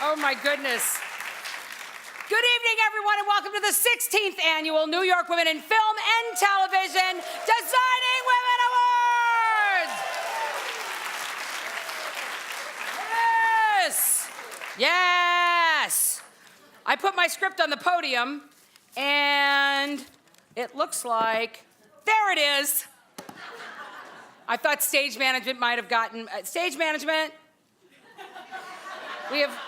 Oh my goodness. Good evening, everyone, and welcome to the 16th annual New York Women in Film and Television Designing Women Awards. Yes, yes. I put my script on the podium, and it looks like, there it is. I thought stage management might have gotten, stage management. We have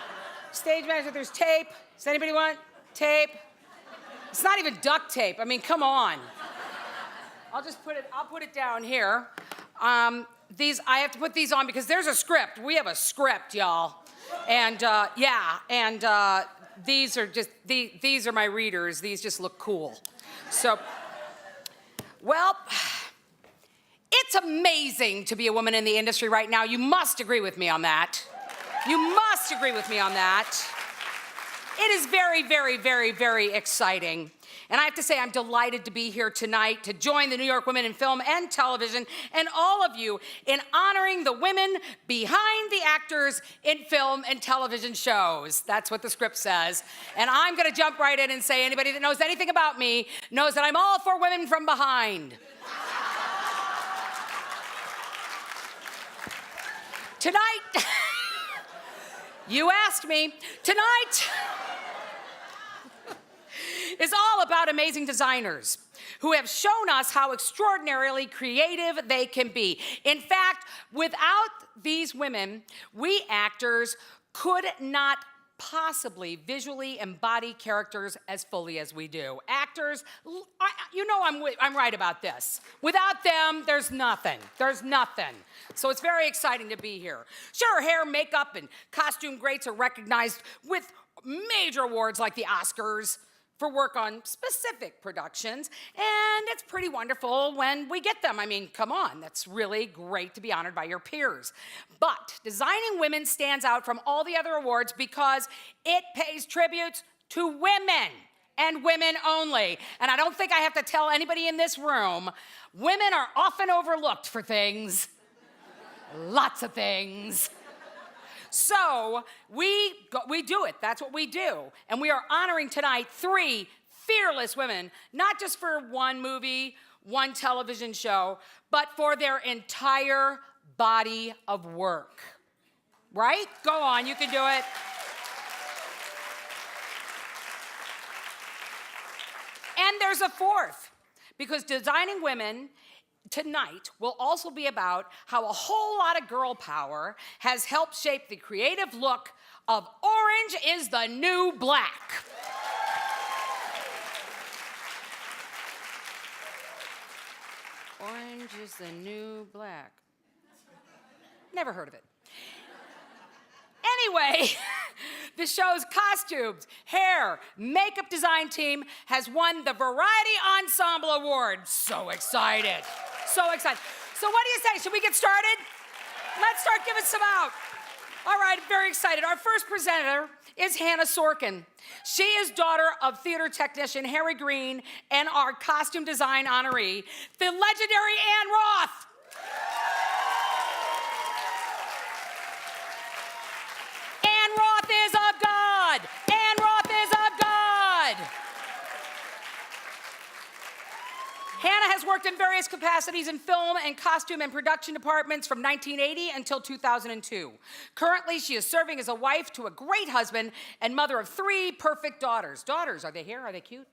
stage management, there's tape. Does anybody want tape? It's not even duct tape. I mean, come on. I'll put it down here. I have to put these on because there's a script. We have a script, y'all. And these are my readers. These just look cool. So, well, it's amazing to be a woman in the industry right now. You must agree with me on that. You must agree with me on that. It is very, very, very, very exciting. And I have to say, I'm delighted to be here tonight to join the New York Women in Film and Television and all of you in honoring the women behind the actors in film and television shows. That's what the script says. And I'm going to jump right in and say anybody that knows anything about me knows that I'm all for women from behind. Tonight, you asked me, tonight is all about amazing designers who have shown us how extraordinarily creative they can be. In fact, without these women, we actors could not possibly visually embody characters as fully as we do. Actors, you know I'm right about this. Without them, there's nothing. There's nothing. So it's very exciting to be here. Sure, hair, makeup, and costume greats are recognized with major awards like the Oscars for work on specific productions, and it's pretty wonderful when we get them. I mean, come on, that's really great to be honored by your peers. But Designing Women stands out from all the other awards because it pays tributes to women and women only. And I don't think I have to tell anybody in this room, women are often overlooked for things, lots of things. So we do it. That's what we do. And we are honoring tonight 3 fearless women, not just for one movie, one television show, but for their entire body of work. Right? Go on, you can do it. And there's a 4th, because Designing Women tonight will also be about how a whole lot of girl power has helped shape the creative look of Orange is the New Black. Orange is the New Black. Never heard of it. Anyway, the show's costumes, hair, makeup design team has won the Variety Ensemble Award. So excited. So excited. So what do you say? Should we get started? Let's start giving some out. All right, very excited. Our first presenter is Hannah Sorkin. She is daughter of theater technician Harry Green and our costume design honoree, the legendary Ann Roth. Ann Roth is of God. Ann Roth is of God. Hannah has worked in various capacities in film and costume and production departments from 1980 until 2002. Currently, she is serving as a wife to a great husband and mother of 3 perfect daughters. Daughters, are they here? Are they cute?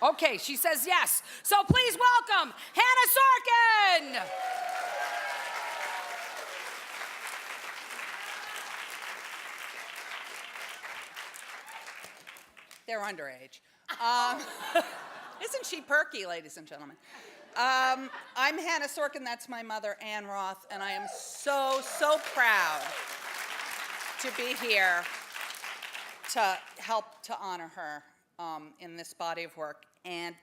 Okay, she says yes. So please welcome Hannah Sorkin. They're underage. Isn't she perky, ladies and gentlemen? I'm Hannah Sorkin, that's my mother, Ann Roth, and I am so, so proud to be here to help to honor her in this body of work. And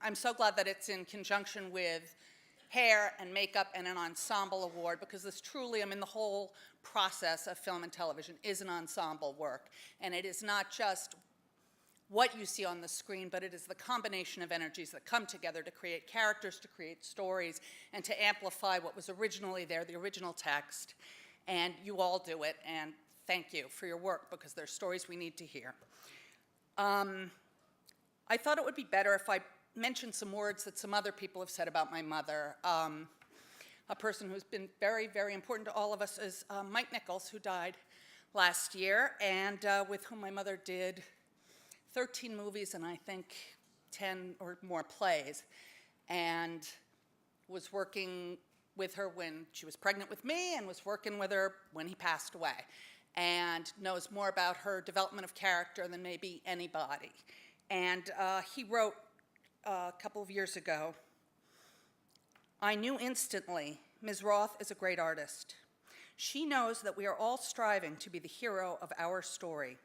I'm so glad that it's in conjunction with hair and makeup and an ensemble award, because this truly, I mean, the whole process of film and television is an ensemble work. And it is not just what you see on the screen, but it is the combination of energies that come together to create characters, to create stories, and to amplify what was originally there, the original text. And you all do it, and thank you for your work, because they're stories we need to hear. I thought it would be better if I mentioned some words that some other people have said about my mother. A person who's been very, very important to all of us is Mike Nichols, who died last year, and with whom my mother did 13 movies and I think 10 or more plays, and was working with her when she was pregnant with me, and was working with her when he passed away, and knows more about her development of character than maybe anybody. And he wrote a couple of years ago, "I knew instantly Ms. Roth is a great artist. She knows that we are all striving to be the hero of our story.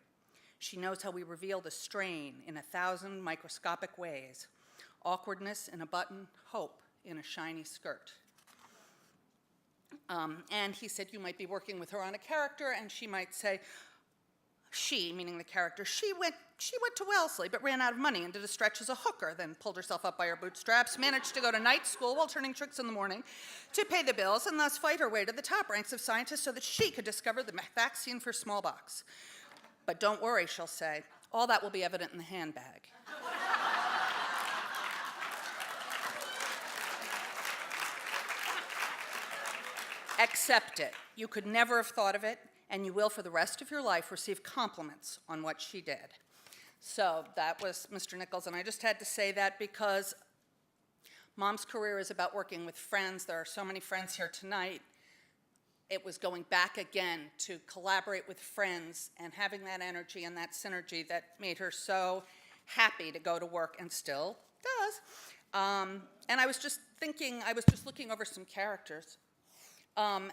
She knows how we reveal the strain in 1,000 microscopic ways, awkwardness in a button, hope in a shiny skirt." And he said you might be working with her on a character, and she might say, she, meaning the character, she went to Wellesley but ran out of money and did a stretch as a hooker, then pulled herself up by her bootstraps, managed to go to night school while turning tricks in the morning to pay the bills, and thus fight her way to the top ranks of scientists so that she could discover the vaccine for smallpox. But don't worry, she'll say, all that will be evident in the handbag. Accept it. You could never have thought of it, and you will for the rest of your life receive compliments on what she did. So that was Mr. Nichols, and I just had to say that because Mom's career is about working with friends. There are so many friends here tonight. It was going back again to collaborate with friends and having that energy and that synergy that made her so happy to go to work, and still does. And I was just thinking, I was just looking over some characters. And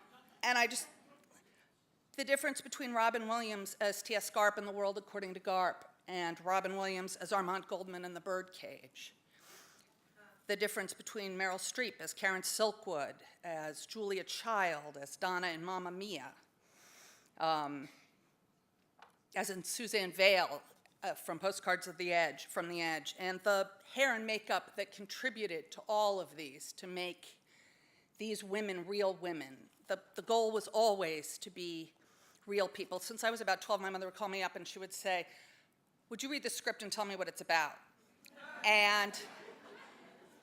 the difference between Robin Williams as T.S. Garp in The World According to Garp, and Robin Williams as Armand Goldman in The Birdcage. The difference between Meryl Streep as Karen Silkwood, as Julia Child, as Donna in Mamma Mia, as in Suzanne Vale from Postcards of the Edge, from the Edge, and the hair and makeup that contributed to all of these to make these women real women. The goal was always to be real people. Since I was about 12, my mother would call me up and she would say, "Would you read the script and tell me what it's about?" And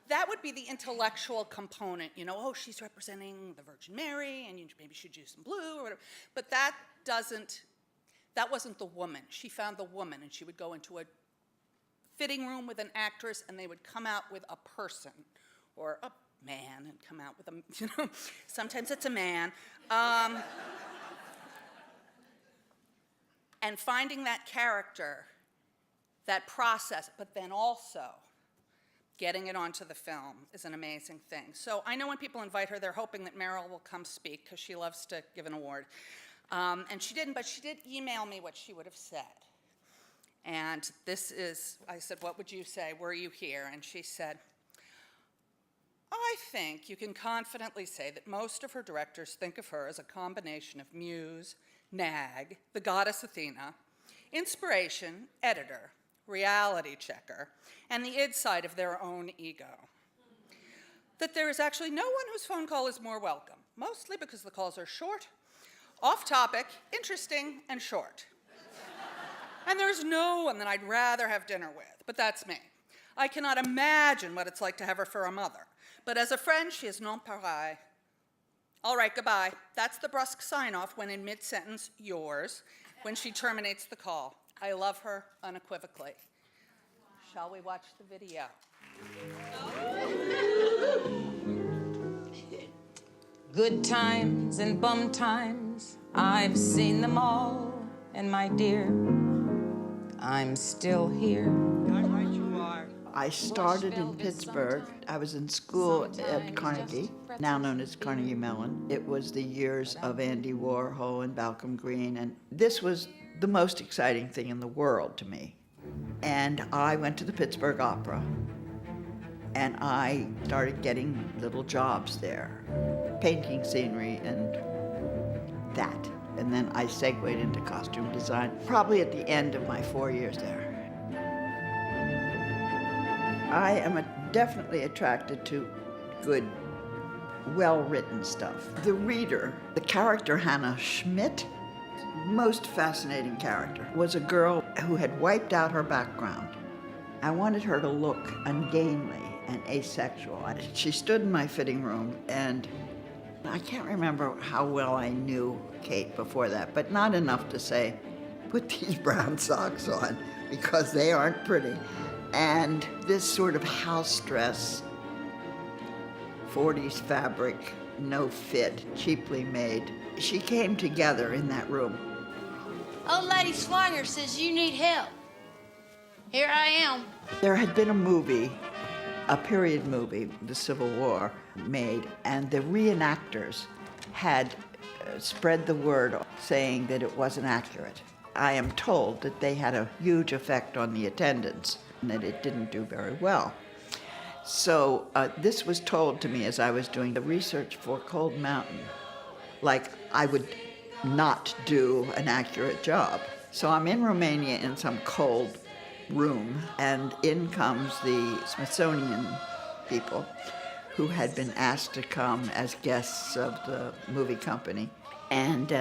that would be the intellectual component, you know, oh, she's representing the Virgin Mary, and you maybe should use some blue or whatever. But that wasn't the woman. She found the woman, and she would go into a fitting room with an actress, and they would come out with a person, or a man, and come out with a, you know, sometimes it's a man. And finding that character, that process, but then also getting it onto the film is an amazing thing. So I know when people invite her, they're hoping that Meryl will come speak, because she loves to give an award. And she didn't, but she did email me what she would have said. And this is, I said, what would you say? Were you here? And she said, "I think you can confidently say that most of her directors think of her as a combination of muse, nag, the goddess Athena, inspiration, editor, reality checker, and the id side of their own ego. That there is actually no one whose phone call is more welcome, mostly because the calls are short, off-topic, interesting, and short. And there's no one that I'd rather have dinner with, but that's me. I cannot imagine what it's like to have her for a mother. But as a friend, she is non pareil. All right, goodbye. That's the brusque sign-off when in mid-sentence, yours, when she terminates the call. I love her unequivocally." Shall we watch the video? Good times and bum times, I've seen them all, and my dear, I'm still here. I started in Pittsburgh. I was in school at Carnegie, now known as Carnegie Mellon. It was the years of Andy Warhol and Malcolm Green, and this was the most exciting thing in the world to me. And I went to the Pittsburgh Opera, and I started getting little jobs there, painting scenery and that. And then I segued into costume design, probably at the end of my 4 years there. I am definitely attracted to good, well-written stuff. The reader, the character Hannah Schmidt, most fascinating character was a girl who had wiped out her background. I wanted her to look ungainly and asexual. She stood in my fitting room, and I can't remember how well I knew Kate before that, but not enough to say, put these brown socks on because they aren't pretty. And this sort of house dress, 40s fabric, no fit, cheaply made. She came together in that room. Old Lady Swanger says you need help. Here I am. There had been a movie, a period movie, the Civil War, made, and the reenactors had spread the word saying that it wasn't accurate. I am told that they had a huge effect on the attendance and that it didn't do very well. So this was told to me as I was doing the research for Cold Mountain, like I would not do an accurate job. So I'm in Romania in some cold room, and in comes the Smithsonian people who had been asked to come as guests of the movie company, and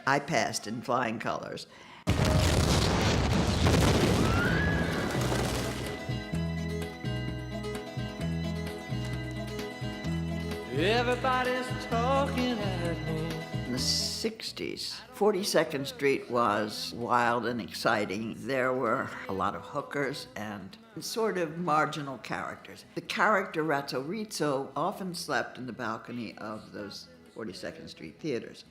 I passed in flying colors. Everybody's talking at me. In the 60s, 42nd Street was wild and exciting. There were a lot of hookers and sort of marginal characters. The character Razzo Rizzo often slept in the balcony of those 42nd Street theaters.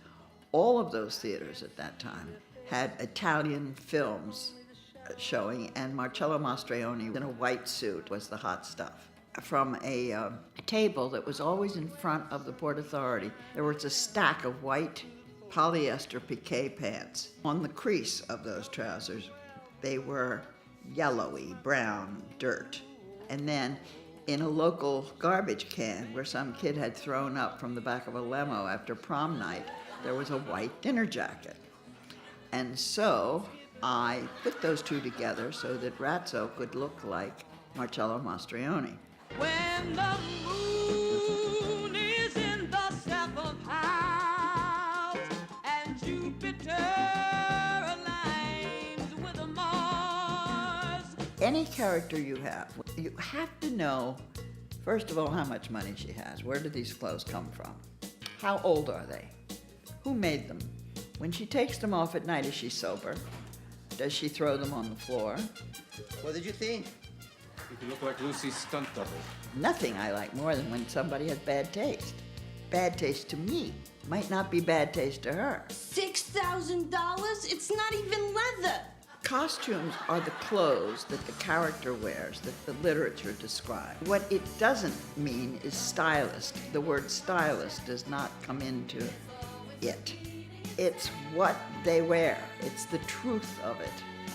All of those theaters at that time had Italian films showing, and Marcello Mastroianni in a white suit was the hot stuff. From a table that was always in front of the Port Authority, there was a stack of white polyester piqué pants. On the crease of those trousers, they were yellowy, brown dirt. And then in a local garbage can where some kid had thrown up from the back of a limo after prom night, there was a white dinner jacket. And so I put those two together so that Razzo could look like Marcello Mastroianni. When the moon is in the seventh house and Jupiter aligns with Mars. Any character you have to know, first of all, how much money she has. Where do these clothes come from? How old are they? Who made them? When she takes them off at night, is she sober? Does she throw them on the floor? What did you think? You look like Lucy's stunt double. Nothing I like more than when somebody has bad taste. Bad taste to me might not be bad taste to her. $6,000? It's not even leather. Costumes are the clothes that the character wears, that the literature describes. What it doesn't mean is stylist. The word stylist does not come into it. It's what they wear. It's the truth of it.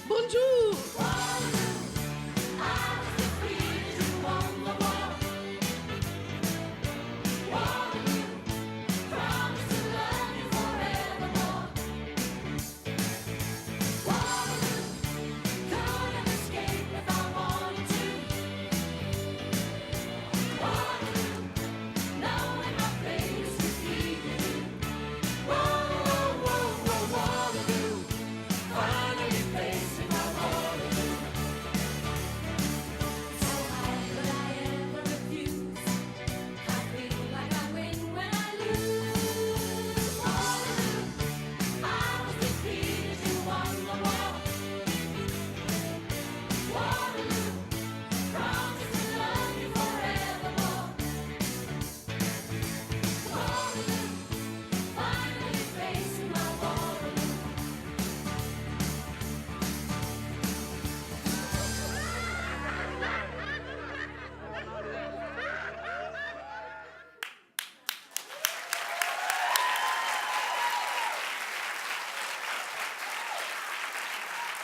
Bonjour!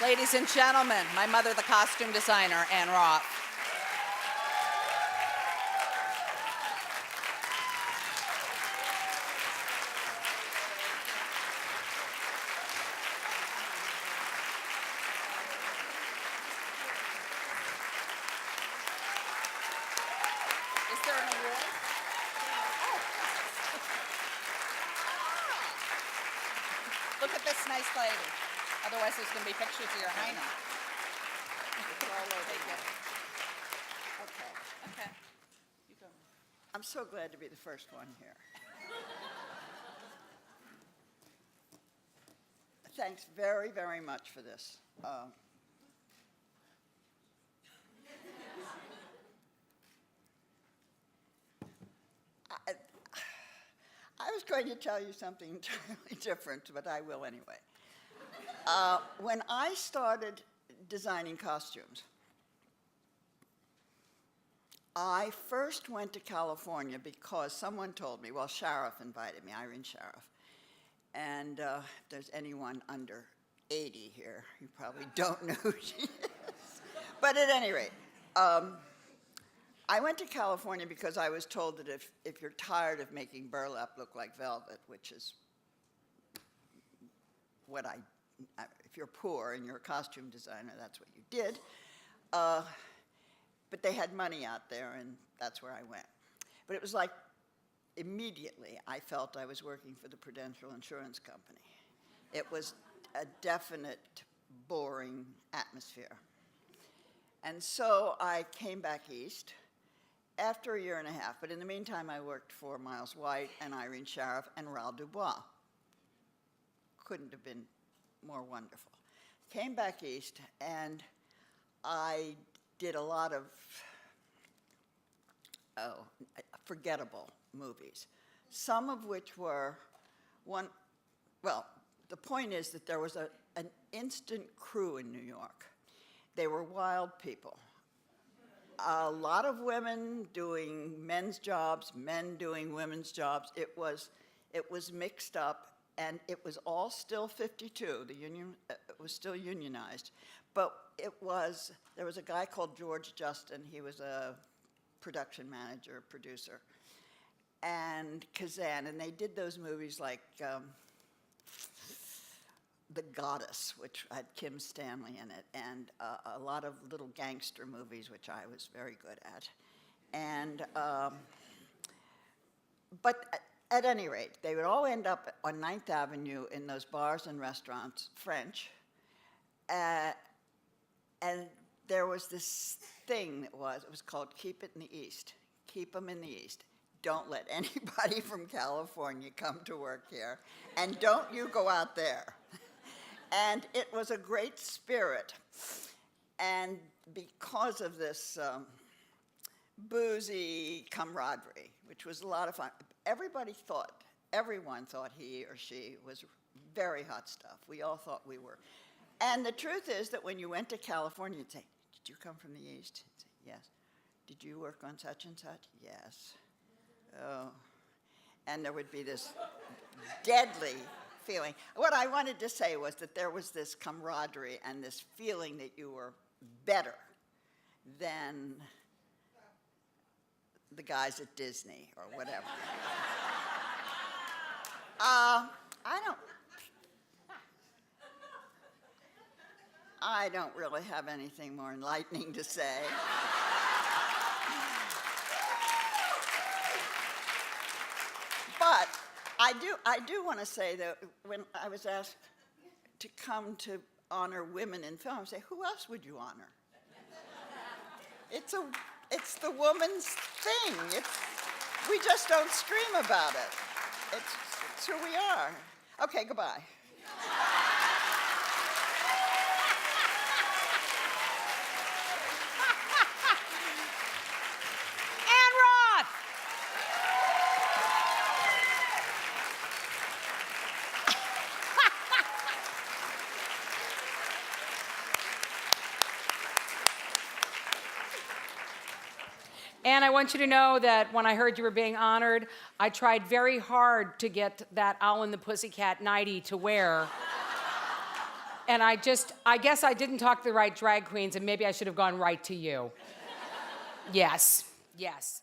Ladies and gentlemen, my mother, the costume designer, Ann Roth. Is there an award? Oh. Look at this nice lady. Otherwise, there's going to be pictures of your hyena. Take it. Okay. You go. I'm so glad to be the first one here. Thanks very, very much for this. I was going to tell you something entirely different, but I will anyway. When I started designing costumes, I first went to California because someone told me, well, Sheriff invited me, Irene Sheriff. And if there's anyone under 80 here, you probably don't know who she is. But at any rate, I went to California because I was told that if you're tired of making burlap look like velvet, which is what if you're poor and you're a costume designer, that's what you did. But they had money out there, and that's where I went. But it was like, immediately, I felt I was working for the Prudential Insurance Company. It was a definite, boring atmosphere. And so I came back east after a year and a half. But in the meantime, I worked for Miles White and Irene Sheriff and Raoul Dubois. Couldn't have been more wonderful. Came back east, and I did a lot of forgettable movies, some of which were the point is that there was an instant crew in New York. They were wild people. A lot of women doing men's jobs, men doing women's jobs. It was mixed up, and it was all still 52. The union was still unionized, but there was a guy called George Justin. He was a production manager, producer, and Kazan, and they did those movies like The Goddess, which had Kim Stanley in it, and a lot of little gangster movies, which I was very good at. And, but at any rate, they would all end up on 9th Avenue in those bars and restaurants, French, and there was this thing it was called Keep It in the East. Keep them in the East. Don't let anybody from California come to work here, and don't you go out there. And it was a great spirit. And because of this boozy camaraderie, which was a lot of fun, everyone thought he or she was very hot stuff. We all thought we were. And the truth is that when you went to California, you'd say, did you come from the East? You'd say, yes. Did you work on such and such? Yes. Oh. And there would be this deadly feeling. What I wanted to say was that there was this camaraderie and this feeling that you were better than the guys at Disney or whatever. I don't really have anything more enlightening to say. But I do want to say that when I was asked to come to honor women in film, I say, who else would you honor? It's the woman's thing. We just don't scream about it. It's who we are. Okay, goodbye. Ann Roth! And I want you to know that when I heard you were being honored, I tried very hard to get that Owl and the Pussycat nightie to wear. And I guess I didn't talk to the right drag queens, and maybe I should have gone right to you. Yes, yes.